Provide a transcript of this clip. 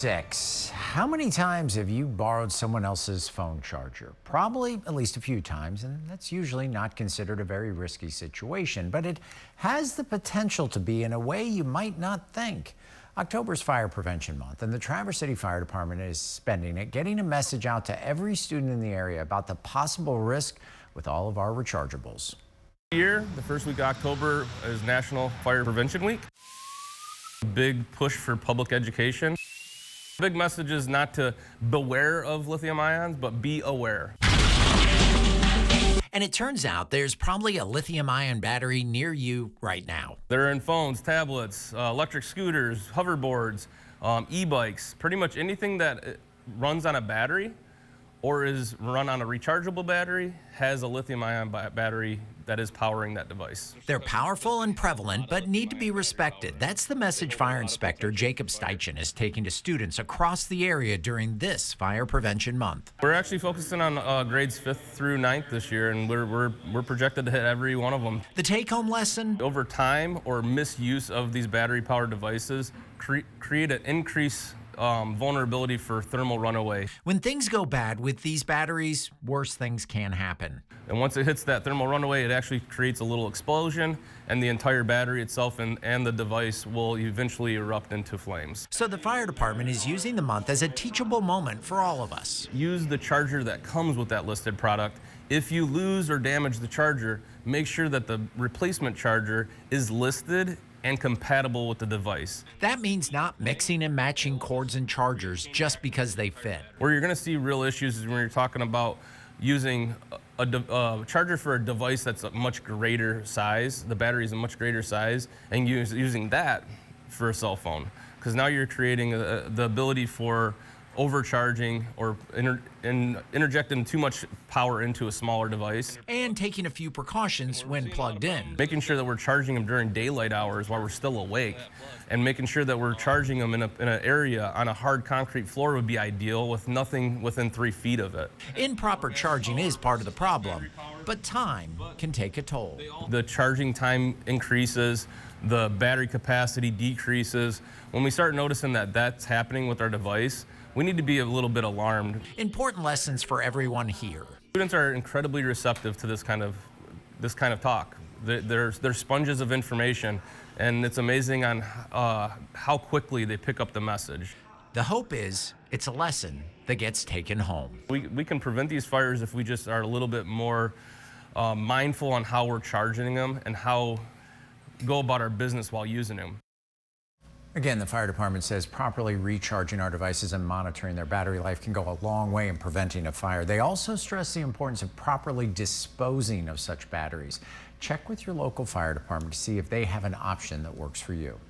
6. How many times have you borrowed someone else's phone charger? Probably at least a few times, and that's usually not considered a very risky situation, but it has the potential to be in a way you might not think. October's Fire Prevention Month, and the Traverse City Fire Department is spending it getting a message out to every student in the area about the possible risk with all of our rechargeables. Year, the first week of October is National Fire Prevention Week. Big push for public education. Big message is not to beware of lithium ions, but be aware. And it turns out there's probably a lithium-ion battery near you right now. They're in phones, tablets, electric scooters, hoverboards, e-bikes, pretty much anything that runs on a battery or is run on a rechargeable battery has a lithium-ion battery that is powering that device. They're powerful and prevalent, but need to be respected. That's the message Fire Inspector Jacob Steichen is taking to students across the area during this Fire Prevention Month. We're actually focusing on grades 5th through 9th this year, and we're projected to hit every one of them. The take-home lesson? Over time or misuse of these battery-powered devices create an increase vulnerability for thermal runaway. When things go bad with these batteries, worse things can happen. And once it hits that thermal runaway, it actually creates a little explosion, and the entire battery itself and the device will eventually erupt into flames. So the fire department is using the month as a teachable moment for all of us. Use the charger that comes with that listed product. If you lose or damage the charger, make sure that the replacement charger is listed and compatible with the device. That means not mixing and matching cords and chargers just because they fit. Where you're going to see real issues is when you're talking about using a charger for a device that's a much greater size, the battery is a much greater size, and using that for a cell phone. Because now you're creating the ability for overcharging or interjecting too much power into a smaller device. And taking a few precautions when plugged in. Making sure that we're charging them during daylight hours while we're still awake, and making sure that we're charging them in an area on a hard concrete floor would be ideal, with nothing within 3 feet of it. Improper charging is part of the problem, but time can take a toll. The charging time increases, the battery capacity decreases. When we start noticing that that's happening with our device, we need to be a little bit alarmed. Important lessons for everyone here. Students are incredibly receptive to this kind of talk. They're sponges of information, and it's amazing on how quickly they pick up the message. The hope is it's a lesson that gets taken home. We can prevent these fires if we just are a little bit more mindful on how we're charging them and how go about our business while using them. Again, the fire department says properly recharging our devices and monitoring their battery life can go a long way in preventing a fire. They also stress the importance of properly disposing of such batteries. Check with your local fire department to see if they have an option that works for you.